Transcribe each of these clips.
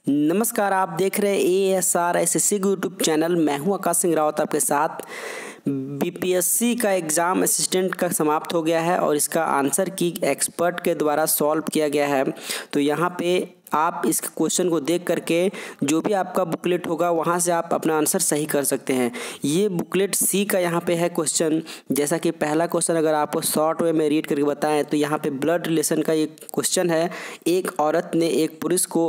नमस्कार, आप देख रहे हैं ASR SSC यूट्यूब चैनल। मैं हूं आकाश सिंह रावत आपके साथ। बीपीएससी का एग्ज़ाम असिस्टेंट का समाप्त हो गया है और इसका आंसर की एक्सपर्ट के द्वारा सॉल्व किया गया है। तो यहाँ पे आप इस क्वेश्चन को देख करके जो भी आपका बुकलेट होगा वहाँ से आप अपना आंसर सही कर सकते हैं। ये बुकलेट सी का यहाँ पे है क्वेश्चन। जैसा कि पहला क्वेश्चन अगर आपको शॉर्ट वे में रीड करके बताएं तो यहाँ पे ब्लड रिलेशन का ये क्वेश्चन है। एक औरत ने एक पुरुष को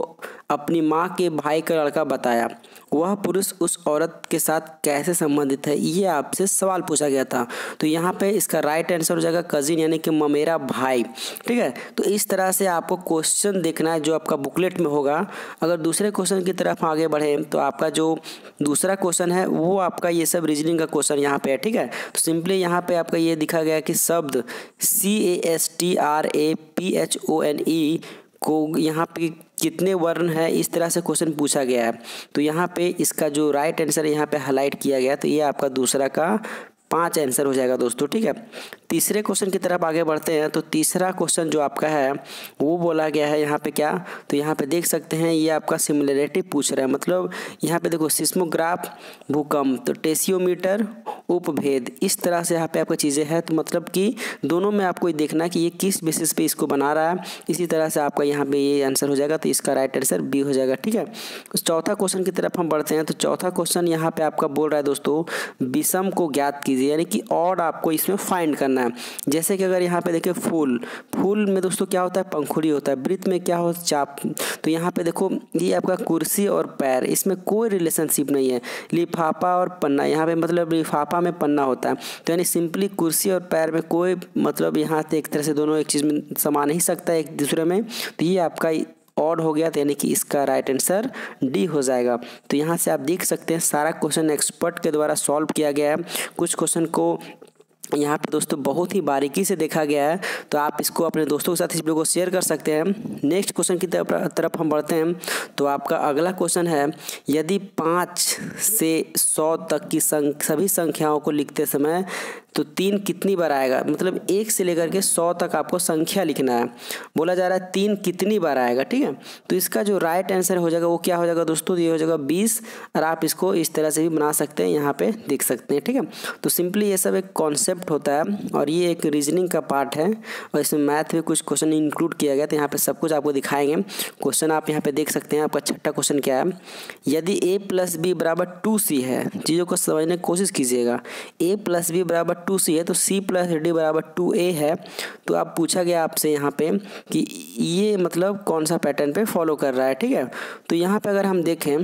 अपनी माँ के भाई का लड़का बताया, वह पुरुष उस औरत के साथ कैसे संबंधित है, ये आपसे सवाल पूछा गया था। तो यहाँ पे इसका राइट आंसर हो जाएगा कजिन, यानी कि ममेरा भाई। ठीक है, तो इस तरह से आपको क्वेश्चन देखना है जो आपका बुकलेट में होगा। अगर दूसरे क्वेश्चन की तरफ आगे बढ़े तो आपका जो दूसरा क्वेश्चन है वो आपका ये सब रीजनिंग का क्वेश्चन यहाँ पे है। ठीक है, तो सिंपली यहाँ पे आपका ये दिखा गया कि शब्द CASTRAPHONE को यहाँ पे कितने वर्ण है, इस तरह से क्वेश्चन पूछा गया है। तो यहाँ पे इसका जो राइट आंसर है यहाँ पे हाईलाइट किया गया, तो ये आपका दूसरा का 5 आंसर हो जाएगा दोस्तों। ठीक है, तीसरे क्वेश्चन की तरफ आगे बढ़ते हैं। तो तीसरा क्वेश्चन जो आपका है वो बोला गया है यहाँ पे क्या, तो यहाँ पे देख सकते हैं ये आपका सिमिलरिटी पूछ रहा है। मतलब यहाँ पे देखो सिस्मोग्राफ, भूकंप, तो टेसियोमीटर, उपभेद, इस तरह से यहाँ पे आपको चीज़ें हैं। तो मतलब कि दोनों में आपको देखना है कि ये किस बेसिस पे इसको बना रहा है। इसी तरह से आपका यहाँ पे ये आंसर हो जाएगा, तो इसका राइट आंसर बी हो जाएगा। ठीक है, तो चौथा क्वेश्चन की तरफ हम बढ़ते हैं। तो चौथा क्वेश्चन यहाँ पे आपका बोल रहा है दोस्तों विषम को ज्ञात कीजिए, यानी कि और आपको इसमें फाइंड करना है। जैसे कि अगर यहाँ पे देखिए फूल में दोस्तों क्या होता है, पंखुड़ी होता है। वृत्त में क्या होता है, चाप। तो यहाँ पे देखो ये आपका कुर्सी और पैर, इसमें कोई रिलेशनशिप नहीं है। लिफाफा और पन्ना, यहाँ पे मतलब लिफाफा में पन्ना होता है, तो यानी सिंपली कुर्सी और पैर में कोई मतलब यहाँ से एक तरह से दोनों एक चीज़ में समा नहीं सकता एक दूसरे में। तो ये आपका ऑड हो गया, तो यानी कि इसका राइट आंसर डी हो जाएगा। तो यहाँ से आप देख सकते हैं सारा क्वेश्चन एक्सपर्ट के द्वारा सॉल्व किया गया है। कुछ क्वेश्चन को यहाँ पे दोस्तों बहुत ही बारीकी से देखा गया है, तो आप इसको अपने दोस्तों के साथ इस वीडियो को शेयर कर सकते हैं। नेक्स्ट क्वेश्चन की तरफ हम बढ़ते हैं। तो आपका अगला क्वेश्चन है, यदि 5 से 100 तक की सभी संख्याओं को लिखते समय तो 3 कितनी बार आएगा। मतलब 1 से लेकर के 100 तक आपको संख्या लिखना है। बोला जा रहा है 3 कितनी बार आएगा। ठीक है, तो इसका जो राइट आंसर हो जाएगा वो क्या हो जाएगा दोस्तों, ये हो जाएगा 20। और आप इसको इस तरह से भी बना सकते हैं, यहाँ पे देख सकते हैं। ठीक है, तो सिंपली ये सब एक कॉन्सेप्ट होता है और ये एक रीजनिंग का पार्ट है और इसमें मैथ में कुछ क्वेश्चन इंक्लूड किया गया। तो यहाँ पे सब कुछ आपको दिखाएंगे। क्वेश्चन आप यहाँ पे देख सकते हैं। आपका छठा क्वेश्चन क्या है, यदि a + b = 2c है। चीज़ों को समझने की कोशिश कीजिएगा। a + b = 2c है, तो c + d = 2a है। तो आप पूछा गया आपसे यहाँ पे कि ये मतलब कौन सा पैटर्न पे फॉलो कर रहा है। ठीक है, तो यहाँ पे अगर हम देखें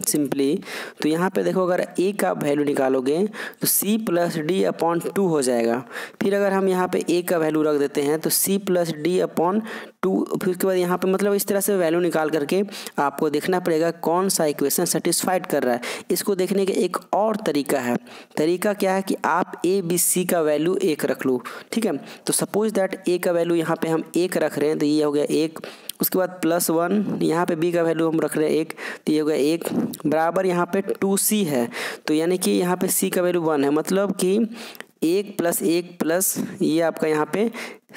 सिंपली, तो यहाँ पे देखो अगर a का वैल्यू निकालोगे तो c + d/2 हो जाएगा। फिर अगर हम यहाँ पे a का वैल्यू रख देते हैं तो c + d/2, फिर उसके बाद यहाँ पे मतलब इस तरह से वैल्यू निकाल करके आपको देखना पड़ेगा कौन सा इक्वेशन सेटिस्फाइड कर रहा है। इसको देखने के एक और तरीका है। तरीका क्या है कि आप a b c का वैल्यू 1 रख लो। ठीक है, तो सपोज दैट a का वैल्यू यहाँ पे हम 1 रख रहे हैं, तो ये हो गया 1। उसके बाद +1, यहाँ पे b का वैल्यू हम रख रहे हैं 1, तो ये हो गया 1 बराबर यहाँ पे 2c है। तो यानी कि यहाँ पे c का वैल्यू 1 है, मतलब कि 1 + 1 प्लस ये आपका यहाँ पे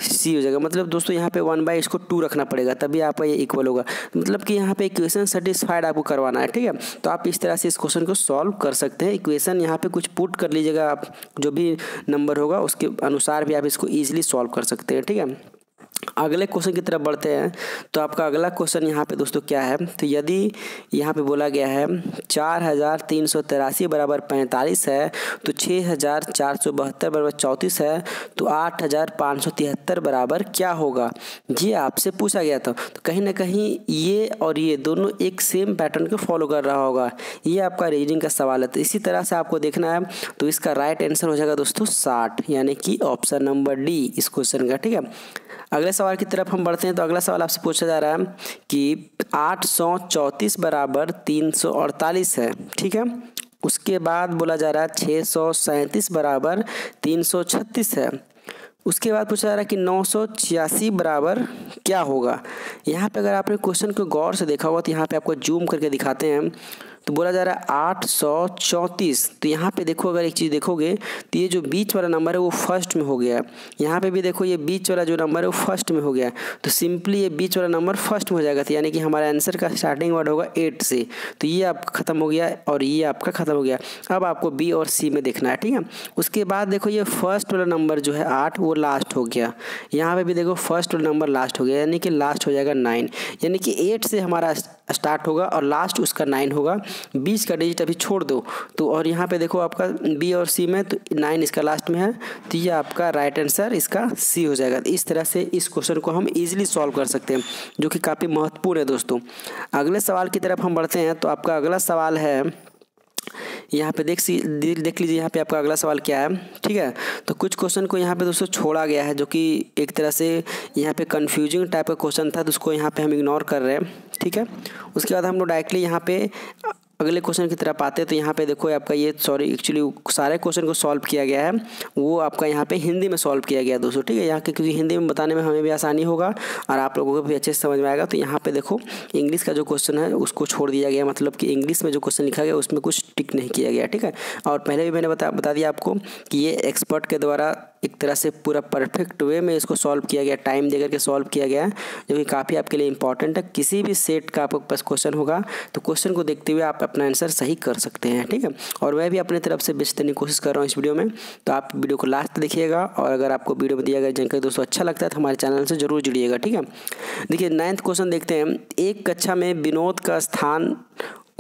c हो जाएगा। मतलब दोस्तों यहाँ पे 1/, इसको 2 रखना पड़ेगा तभी आपका ये इक्वल होगा। मतलब कि यहाँ पे इक्वेशन सेटिस्फाइड आपको करवाना है। ठीक है, तो आप इस तरह से इस क्वेश्चन को सॉल्व कर सकते हैं। इक्वेशन यहाँ पे कुछ पुट कर लीजिएगा, आप जो भी नंबर होगा उसके अनुसार भी आप इसको ईजिली सॉल्व कर सकते हैं। ठीक है, अगले क्वेश्चन की तरफ बढ़ते हैं। तो आपका अगला क्वेश्चन यहाँ पे दोस्तों क्या है, तो यदि यहाँ पे बोला गया है 4383 = 45 है, तो 6472 = 34 है, तो 8573 बराबर क्या होगा, ये आपसे पूछा गया था। तो कहीं ना कहीं ये और ये दोनों एक सेम पैटर्न को फॉलो कर रहा होगा। ये आपका रीजनिंग का सवाल है, तो इसी तरह से आपको देखना है। तो इसका राइट आंसर हो जाएगा दोस्तों 60, यानी कि ऑप्शन नंबर डी इस क्वेश्चन का। ठीक है, अगले सवाल की तरफ हम बढ़ते हैं। तो अगला सवाल आपसे पूछा जा रहा है कि 834 = 348 है। ठीक है, उसके बाद बोला जा रहा है 637 = 336 है। उसके बाद पूछा जा रहा है कि 986 बराबर क्या होगा। यहाँ पे अगर आपने क्वेश्चन को गौर से देखा होगा तो यहाँ पे आपको जूम करके दिखाते हैं, तो बोला जा रहा है 834। तो यहाँ पे देखो, अगर एक चीज़ देखोगे तो ये जो बीच वाला नंबर है वो फर्स्ट में हो गया है। यहाँ पे भी देखो ये बीच वाला जो नंबर है वो फर्स्ट में हो गया है, तो सिंपली ये बीच वाला नंबर फर्स्ट में हो जाएगा। तो यानी कि हमारा आंसर का स्टार्टिंग वर्ड होगा 8 से। तो ये आपका खत्म हो गया और ये आपका खत्म हो गया। अब आपको बी और सी में देखना है, ठीक है। उसके बाद देखो ये फर्स्ट वाला नंबर जो है 8 वो लास्ट हो गया। यहाँ पे भी देखो फर्स्ट वाला नंबर लास्ट हो गया, यानी कि लास्ट हो जाएगा 9। यानी कि 8 से हमारा स्टार्ट होगा और लास्ट उसका 9 होगा। बीच का डिजिट अभी छोड़ दो तो, और यहाँ पे देखो आपका बी और सी में तो 9 इसका लास्ट में है, तो ये आपका राइट आंसर इसका सी हो जाएगा। इस तरह से इस क्वेश्चन को हम इजीली सॉल्व कर सकते हैं, जो कि काफ़ी महत्वपूर्ण है दोस्तों। अगले सवाल की तरफ हम बढ़ते हैं। तो आपका अगला सवाल है, यहाँ पे देख लीजिए यहाँ पे आपका अगला सवाल क्या है, ठीक है। तो कुछ क्वेश्चन को यहाँ पे दोस्तों छोड़ा गया है, जो कि एक तरह से यहाँ पे कंफ्यूजिंग टाइप का क्वेश्चन था, तो उसको यहाँ पे हम इग्नोर कर रहे हैं, ठीक है। उसके बाद हम लोग डायरेक्टली यहाँ पे अगले क्वेश्चन की तरफ आते हैं। तो यहाँ पे देखो आपका ये एक्चुअली सारे क्वेश्चन को सॉल्व किया गया है, वो आपका यहाँ पे हिंदी में सॉल्व किया गया है दोस्तों, ठीक है। यहाँ के क्योंकि हिंदी में बताने में हमें भी आसानी होगा और आप लोगों को भी अच्छे से समझ में आएगा। तो यहाँ पे देखो इंग्लिश का जो क्वेश्चन है उसको छोड़ दिया गया, मतलब कि इंग्लिश में जो क्वेश्चन लिखा गया उसमें कुछ टिक नहीं किया गया, ठीक है। और पहले भी मैंने बता दिया आपको कि ये एक्सपर्ट के द्वारा एक तरह से पूरा परफेक्ट वे में इसको सॉल्व किया गया, टाइम देकर के सॉल्व किया गया है, जो कि काफ़ी आपके लिए इंपॉर्टेंट है। किसी भी सेट का आपके पास क्वेश्चन होगा तो क्वेश्चन को देखते हुए आप अपना आंसर सही कर सकते हैं, ठीक है। और मैं भी अपनी तरफ से बेस्ट करने की कोशिश कर रहा हूँ इस वीडियो में, तो आप वीडियो को लास्ट देखिएगा। और अगर आपको वीडियो में दिया गया जानकारी दोस्तों अच्छा लगता है तो हमारे चैनल से जरूर जुड़िएगा, ठीक है। देखिए 9th क्वेश्चन देखते हैं। एक कक्षा में विनोद का स्थान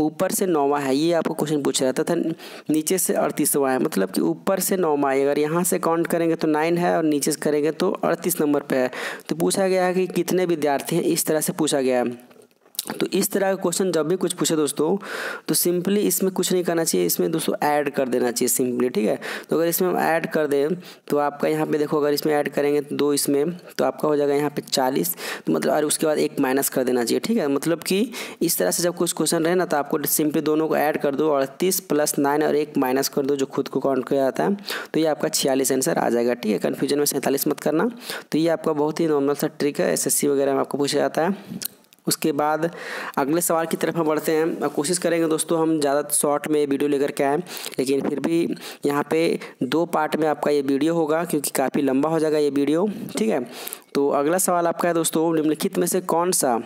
ऊपर से 9वां है, ये आपको क्वेश्चन पूछ रहा था नीचे से 38वां है, मतलब कि ऊपर से 9वां, अगर यहाँ से काउंट करेंगे तो 9 है और नीचे से करेंगे तो 38 नंबर पे है। तो पूछा गया है कि कितने विद्यार्थी हैं, इस तरह से पूछा गया है। तो इस तरह का क्वेश्चन जब भी कुछ पूछे दोस्तों तो सिंपली इसमें कुछ नहीं करना चाहिए, इसमें दोस्तों ऐड कर देना चाहिए सिंपली, ठीक है। तो अगर इसमें हम ऐड कर दें तो आपका यहाँ पे देखो, अगर इसमें ऐड करेंगे तो 2 इसमें, तो आपका हो जाएगा यहाँ पे 40, तो मतलब और उसके बाद 1 माइनस कर देना चाहिए, ठीक है। मतलब कि इस तरह से जब कुछ क्वेश्चन रहे ना तो आपको सिंपली दोनों को ऐड कर दो, 38 + 9 और 1 माइनस कर दो जो खुद को काउंट किया जाता है, तो ये आपका 46 आंसर आ जाएगा, ठीक है। कन्फ्यूजन में 47 मत करना। तो ये आपका बहुत ही नॉर्मल सा ट्रिक है, SSC वगैरह में आपको पूछा जाता है। उसके बाद अगले सवाल की तरफ हम बढ़ते हैं। कोशिश करेंगे दोस्तों हम ज़्यादा शॉर्ट में वीडियो लेकर के आएँ, लेकिन फिर भी यहाँ पे 2 पार्ट में आपका ये वीडियो होगा क्योंकि काफ़ी लंबा हो जाएगा ये वीडियो, ठीक है। तो अगला सवाल आपका है दोस्तों, निम्नलिखित में से कौन सा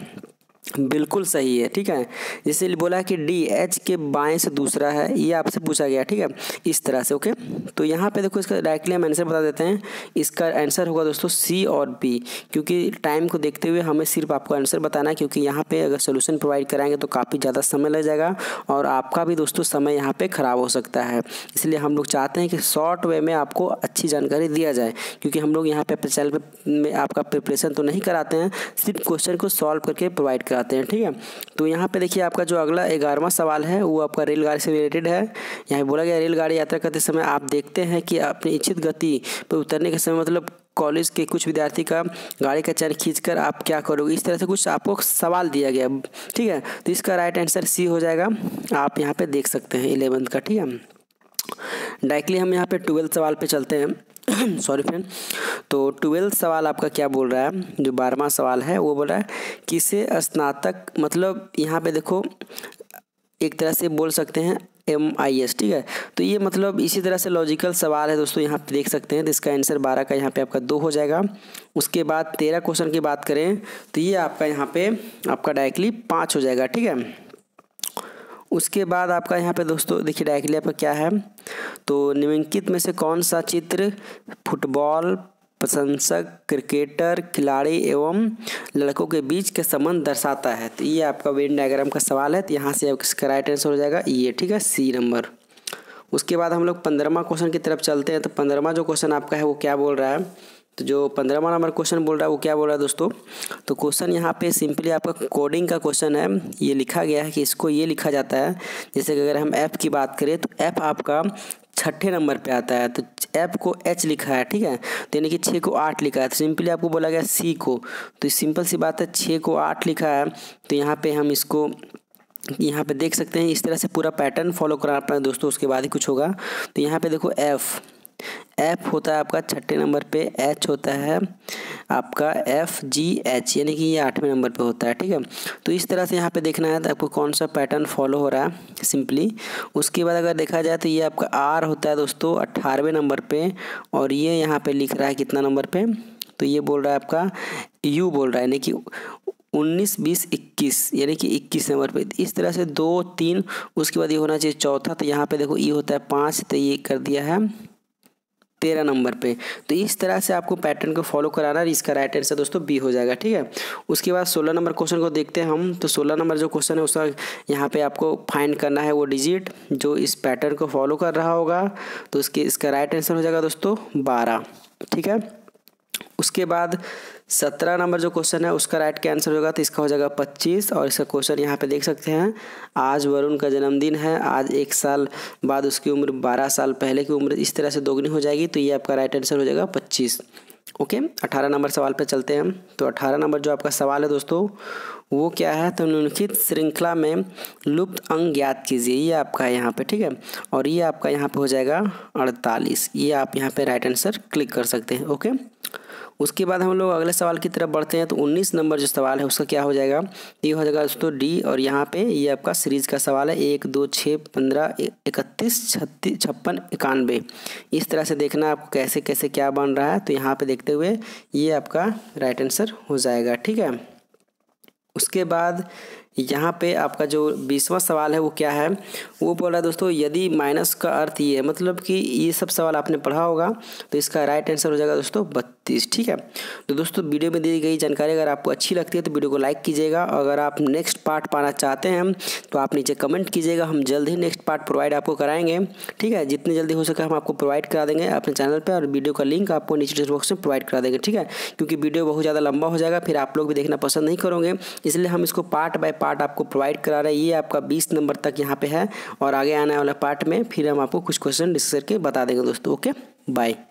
बिल्कुल सही है, ठीक है। जैसे बोला है कि DH के बाएं से दूसरा है, ये आपसे पूछा गया, ठीक है, इस तरह से, ओके। तो यहाँ पे देखो इसका डायरेक्टली हम आंसर बता देते हैं। इसका आंसर होगा दोस्तों C और B, क्योंकि टाइम को देखते हुए हमें सिर्फ आपको आंसर बताना है, क्योंकि यहाँ पे अगर सोल्यूशन प्रोवाइड कराएंगे तो काफ़ी ज़्यादा समय लग जाएगा और आपका भी दोस्तों समय यहाँ पर ख़राब हो सकता है। इसलिए हम लोग चाहते हैं कि शॉर्ट वे में आपको अच्छी जानकारी दिया जाए, क्योंकि हम लोग यहाँ पे अपने चैनल में आपका प्रिपरेशन तो नहीं कराते हैं, सिर्फ क्वेश्चन को सॉल्व करके प्रोवाइड कराते हैं, ठीक है। तो यहाँ पे देखिए आपका जो अगला 11वां सवाल है वो आपका रेलगाड़ी से रिलेटेड है। यहाँ बोला गया रेलगाड़ी यात्रा करते समय आप देखते हैं कि अपनी इच्छित गति पर उतरने के समय, मतलब कॉलेज के कुछ विद्यार्थी का गाड़ी का चैन खींचकर आप क्या करोगे, इस तरह से कुछ आपको सवाल दिया गया, ठीक है। तो इसका राइट आंसर C हो जाएगा, आप यहाँ पे देख सकते हैं 11th का, ठीक है। डायरेक्टली हम यहाँ पे 12th सवाल पे चलते हैं। Sorry friend. तो 12th सवाल आपका क्या बोल रहा है, जो 12वां सवाल है वो बोल रहा है किसे स्नातक, मतलब यहाँ पे देखो एक तरह से बोल सकते हैं MIS, ठीक है। तो ये मतलब इसी तरह से लॉजिकल सवाल है दोस्तों, यहाँ पे देख सकते हैं। तो इसका आंसर 12 का यहाँ पे आपका 2 हो जाएगा। उसके बाद 13 क्वेश्चन की बात करें तो ये आपका यहाँ पे आपका डायरेक्टली 5 हो जाएगा, ठीक है। उसके बाद आपका यहाँ पे दोस्तों देखिए डायरेक्टली आपका क्या है, तो निम्नलिखित में से कौन सा चित्र फुटबॉल प्रशंसक, क्रिकेटर, खिलाड़ी एवं लड़कों के बीच के संबंध दर्शाता है। तो ये आपका वेन डायग्राम का सवाल है, तो यहाँ से इसका राइट आंसर हो जाएगा ये, ठीक है, C नंबर। उसके बाद हम लोग 15वां क्वेश्चन की तरफ चलते हैं। तो 15वां जो क्वेश्चन आपका है वो क्या बोल रहा है, तो जो 15वां नंबर क्वेश्चन बोल रहा है वो क्या बोल रहा है दोस्तों, तो क्वेश्चन यहाँ पे सिंपली आपका कोडिंग का क्वेश्चन है। ये लिखा गया है कि इसको ये लिखा जाता है, जैसे कि अगर हम F की बात करें तो F आपका 6ठे नंबर पे आता है, तो F को H लिखा है, ठीक है। तो यानी कि 6 को 8 लिखा है, तो सिंपली आपको बोला गया C को, तो सिंपल सी बात है 6 को 8 लिखा है। तो यहाँ पे हम इसको यहाँ पे देख सकते हैं, इस तरह से पूरा पैटर्न फॉलो करना पड़ेगा दोस्तों, उसके बाद ही कुछ होगा। तो यहाँ पे देखो F, F होता है आपका छठे नंबर पे, H होता है आपका FGH, यानी कि ये 8वें नंबर पे होता है। ठीक है, तो इस तरह से यहाँ पे देखना है तो आपको कौन सा पैटर्न फॉलो हो रहा है सिंपली। उसके बाद अगर देखा जाए तो ये आपका R होता है दोस्तों 18वें नंबर पे, और ये यहाँ पे लिख रहा है कितना नंबर पे, तो ये बोल रहा है आपका U बोल रहा है, यानी कि 19, 20, 21, यानी कि 21 नंबर पे। इस तरह से 2, 3, उसके बाद ये होना चाहिए चौथा, तो यहाँ पे देखो E होता है 5, तो ये कर दिया है 13 नंबर पे। तो इस तरह से आपको पैटर्न को फॉलो कराना है। इसका राइट आंसर दोस्तों बी हो जाएगा। ठीक है, उसके बाद 16 नंबर क्वेश्चन को देखते हैं हम। तो 16 नंबर जो क्वेश्चन है उसका यहाँ पे आपको फाइंड करना है वो डिजिट जो इस पैटर्न को फॉलो कर रहा होगा। तो इसका राइट आंसर हो जाएगा दोस्तों 12। ठीक है, उसके बाद 17 नंबर जो क्वेश्चन है उसका राइट का आंसर होगा, तो इसका हो जाएगा 25। और इसका क्वेश्चन यहाँ पे देख सकते हैं, आज वरुण का जन्मदिन है, आज 1 साल बाद उसकी उम्र 12 साल पहले की उम्र इस तरह से दोगुनी हो जाएगी, तो ये आपका राइट आंसर हो जाएगा 25। ओके, 18 नंबर सवाल पे चलते हैं हम। तो 18 नंबर जो आपका सवाल है दोस्तों वो क्या है, तो निम्नलिखित श्रृंखला में लुप्त अंक ज्ञात कीजिए, ये आपका है यहाँ पे। ठीक है, और ये आपका यहाँ पे हो जाएगा 48। ये आप यहाँ पे राइट आंसर क्लिक कर सकते हैं। ओके, उसके बाद हम लोग अगले सवाल की तरफ बढ़ते हैं। तो 19 नंबर जो सवाल है उसका क्या हो जाएगा, ये हो जाएगा दोस्तों डी, और यहाँ पे ये आपका सीरीज का सवाल है 1, 2, 6, 15, 31, 36, 56, 91। इस तरह से देखना आपको कैसे कैसे क्या बन रहा है, तो यहाँ पे देखते हुए ये आपका राइट आंसर हो जाएगा। ठीक है, उसके बाद यहाँ पे आपका जो 20वां सवाल है वो क्या है, वो बोल रहा है दोस्तों यदि माइनस का अर्थ ये है, मतलब कि ये सब सवाल आपने पढ़ा होगा, तो इसका राइट आंसर हो जाएगा दोस्तों 32। ठीक है, तो दोस्तों वीडियो में दी गई जानकारी अगर आपको अच्छी लगती है तो वीडियो को लाइक कीजिएगा। अगर आप नेक्स्ट पार्ट पाना चाहते हैं तो आप नीचे कमेंट कीजिएगा, हम जल्द ही नेक्स्ट पार्ट प्रोवाइड आपको कराएंगे। ठीक है, जितनी जल्दी हो सके हम आपको प्रोवाइड करा देंगे अपने चैनल पर, और वीडियो का लिंक आपको नीचे डिस्क्रिप्शन बॉक्स में प्रोवाइड करा देंगे। ठीक है, क्योंकि वीडियो बहुत ज़्यादा लंबा हो जाएगा, फिर आप लोग भी देखना पसंद नहीं करोगे, इसलिए हम इसको पार्ट बाय पार्ट आपको प्रोवाइड करा रहे हैं। ये आपका 20 नंबर तक यहाँ पे है, और आगे आने वाला पार्ट में फिर हम आपको कुछ क्वेश्चन डिस्कस करके बता देंगे दोस्तों। Okay, bye.